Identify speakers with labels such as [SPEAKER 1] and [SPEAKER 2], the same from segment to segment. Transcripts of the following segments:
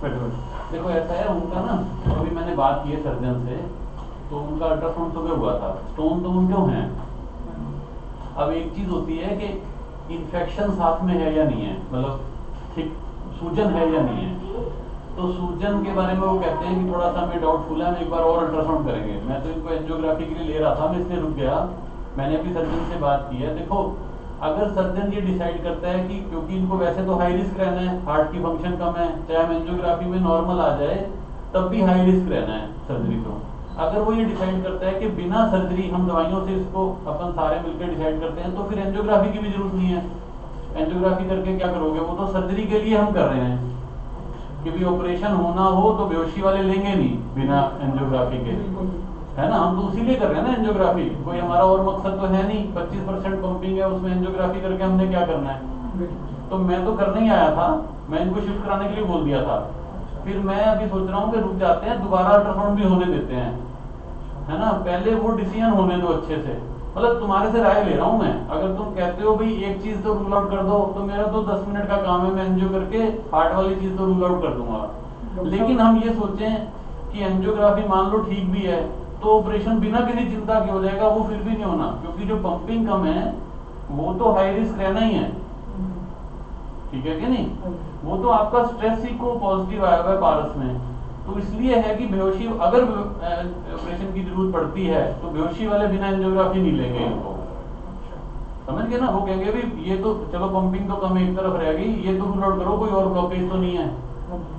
[SPEAKER 1] देखो ऐसा है उनका ना, अभी मैंने बात की है सर्जन से, तो उनका अल्ट्रासाउंड सुबह हुआ था, स्टोन तो उनके हैं। अब एक चीज होती है कि इन्फेक्शन साथ में है या नहीं है, मतलब ठीक सूजन है या नहीं है। तो सूजन के बारे में वो कहते हैं कि थोड़ा सा हमें डाउटफुल है, हम एक बार और अल्ट्रासाउंड करेंगे। मैं तो इनको एंजियोग्राफी के लिए ले रहा था, मैं इसलिए रुक गया। मैंने अभी सर्जन से बात की है। देखो अगर सर्जन ये डिसाइड करता है कि क्योंकि इनको वैसे तो हाई रिस्क रहना है, हार्ट की फंक्शन कम है, चाहे हम एंजियोग्राफी में नॉर्मल आ जाए तब भी हाई रिस्क रहना है सर्जरी को। अगर वो ये डिसाइड करता है कि बिना सर्जरी हम दवाइयों से इसको अपन सारे मिलकर डिसाइड करते हैं, तो फिर एंजियोग्राफी की भी जरूरत नहीं है। एंजियोग्राफी करके क्या करोगे, वो तो सर्जरी के लिए हम कर रहे हैं कि भी ऑपरेशन होना हो तो बेहोशी वाले लेंगे नहीं बिना एंजियोग्राफी के, है ना। हम तो इसीलिए कर रहे हैं ना एंजियोग्राफी, कोई हमारा और मकसद तो है नहीं। 25% पंपिंग है, उसमें एंजियोग्राफी करके हमने क्या करना है। तो मैं तो करने ही आया था, मैं इनको शिफ्ट कराने के लिए बोल दिया था। फिर मैं अभी सोच रहा हूँ कि रुक जाते हैं, दोबारा अल्ट्रासाउंड भी होने देते हैं, है ना। पहले वो डिसीजन होने दो अच्छे से, मतलब तुम्हारे से राय ले रहा हूं मैं। अगर तुम कहते हो भाई एक चीज तो रूल आउट कर दो, तो मेरा तो 10 मिनट का काम है, मैं एंजियो करके हार्ट वाली चीज तो रूल आउट कर दूंगा। लेकिन हम ये सोचें कि एंजियोग्राफी मान लो ठीक भी है, तो ऑपरेशन बिना किसी चिंता के हो जाएगा, वो फिर भी नहीं होना, क्योंकि जो पंपिंग कम है वो तो हाई रिस्क रहना ही है, ठीक है कि नहीं। वो तो आपका स्ट्रेस ही को पॉजिटिव आया हुआ है पारस में, तो इसलिए है कि बेहोशी अगर ऑपरेशन की जरूरत पड़ती है तो बेहोशी वाले बिना एंजियोग्राफी नहीं लेंगे इनको, समझ गए ना। वो कहेंगे भी ये तो चलो पंपिंग तो कम एक तरफ रह गई, ये तो रूल आउट करो, कोई और ब्लॉकेज तो नहीं है।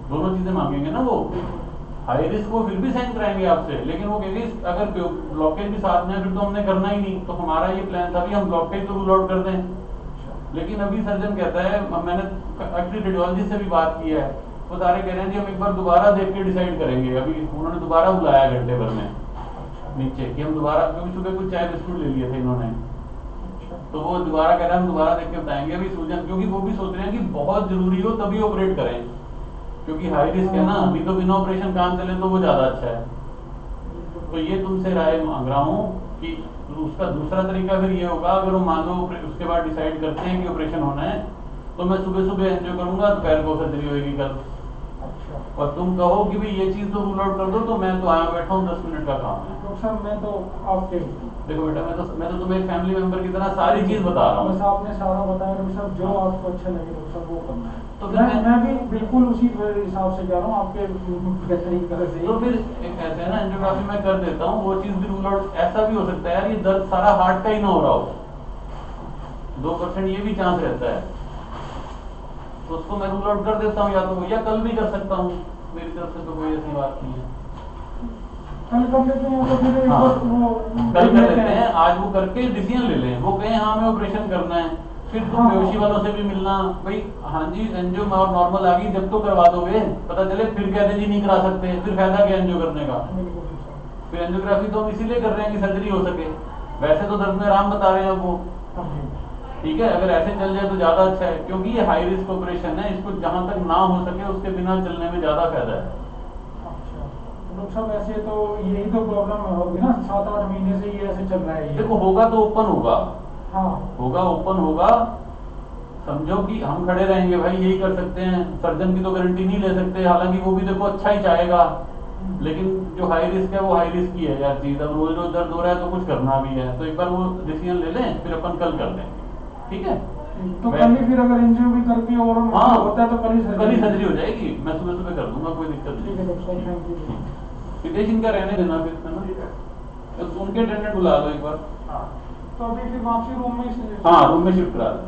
[SPEAKER 1] दोनों चीजें मांगेंगे ना वो। हाई रिस्क वो फिर भी साइन कराएंगे आपसे, लेकिन वो कहेंगे अगर ब्लॉकेज भी साथ में है फिर तो हमने करना ही नहीं। तो हमारा ये प्लान था भी हम ब्लॉकेज तो रूल आउट कर दें। लेकिन अभी सर्जन कहता है, मैंने एक्चुअली रेडियोलॉजिस्ट से भी बात की है, वो सारे कह रहे हैं कि हम एक बार दोबारा देख के डिसाइड करेंगे। अभी उन्होंने दोबारा बुलाया घंटे भर में नीचे कि हम दोबारा, क्योंकि सुबह कुछ चाय बिस्कुट ले लिए थे इन्होंने, तो वो दोबारा कह रहे हैं हम दोबारा देख के बताएंगे अभी सूजन, क्योंकि वो भी सोच रहे हैं कि बहुत जरूरी हो तभी ऑपरेट करें, क्योंकि हाई रिस्क है ना। अभी तो बिना ऑपरेशन काम चले तो वो ज्यादा अच्छा है। तो ये तुमसे राय मांग रहा हूँ कि उसका दूसरा तरीका फिर ये होगा, अगर वो मान लो उसके बाद डिसाइड करते हैं कि ऑपरेशन होना है, तो मैं सुबह सुबह एंजियो करूंगा, दोपहर को सर्जरी होगी कल। और तुम कहो कि भाई ये चीज तो रूल आउट कर दो, तो मैं तो आया बैठा हूँ, 10 मिनट का काम है।
[SPEAKER 2] डॉक्टर साहब मैं तो आपके
[SPEAKER 1] देखो बेटा, मैं तो तुम्हें एक फैमिली मेंबर की तरह सारी चीज बता रहा हूँ।
[SPEAKER 2] बस आपने सारा बताया डॉक्टर साहब, जो आपको अच्छा लगे डॉक्टर साहब वो करना है।
[SPEAKER 1] तो
[SPEAKER 2] मैं भी बिल्कुल उसी हिसाब से जा रहा हूँ आपके बेहतरीन तरह से।
[SPEAKER 1] तो फिर एक ऐसे है ना, एंजियोग्राफी मैं कर देता हूँ, वो चीज भी रूल आउट। ऐसा भी हो सकता है यार, ये दर्द सारा हार्ट का ही ना हो रहा हो, 2% ये भी चांस रहता है, तो उसको मैं रूल आउट कर देता हूँ, या कल भी कर सकता हूँ, मेरी तरफ से तो कोई ऐसी बात नहीं है।
[SPEAKER 2] कल कर लेते हैं तो फिर
[SPEAKER 1] हाँ,
[SPEAKER 2] वो
[SPEAKER 1] कल कर लेते हैं, आज वो करके डिसीजन ले लें। वो कहें हाँ हमें ऑपरेशन करना है, फिर तुम बेहोशी वालों से भी मिलना, भाई हाँ जी एंजियो नॉर्मल आ गई, जब तो करवा दोगे, पता चले फिर कहते जी नहीं करा सकते, फिर फायदा क्या एंजियो करने का। फिर एंजियोग्राफी तो हम इसीलिए कर रहे हैं कि सर्जरी हो सके। वैसे तो दर्द में आराम बता रहे हैं वो, ठीक है। अगर ऐसे चल जाए तो ज्यादा अच्छा है, क्योंकि ये हाई रिस्क ऑपरेशन है, इसको जहां तक ना हो सके उसके बिना चलने में ज्यादा फायदा है।
[SPEAKER 2] डॉक्टर साहब ऐसे तो यही तो प्रॉब्लम होगी ना, 7-8 महीने से ये ऐसे चल रहा है।
[SPEAKER 1] देखो होगा तो ओपन होगा,
[SPEAKER 2] हाँ
[SPEAKER 1] होगा ओपन होगा, समझो कि हम खड़े रहेंगे भाई, यही कर सकते हैं। सर्जन की तो गारंटी नहीं ले सकते, हालांकि वो भी देखो अच्छा ही चाहेगा, लेकिन जो हाई रिस्क है वो हाई रिस्क ही है यार चीज। अब रोज रोज दर्द हो रहा है तो कुछ करना भी है, तो एक बार वो डिसीजन ले लें, फिर अपन कल कर देंगे, ठीक है।
[SPEAKER 2] तो कल ही फिर अगर एंजियो भी करके और
[SPEAKER 1] हाँ
[SPEAKER 2] होता है तो कल ही
[SPEAKER 1] सर्जरी हो जाएगी, मैं सुबह सुबह कर दूंगा, कोई दिक्कत नहीं।
[SPEAKER 2] ठीक है डॉक्टर साहब, थैंक यू।
[SPEAKER 1] विदेश इनका रहने देना फिर, है ना, तो उनके अटेंडेंट बुला लो एक बार।
[SPEAKER 2] तो अभी फिर वापसी रूम में
[SPEAKER 1] हाँ रूम में शिफ्ट करा दो।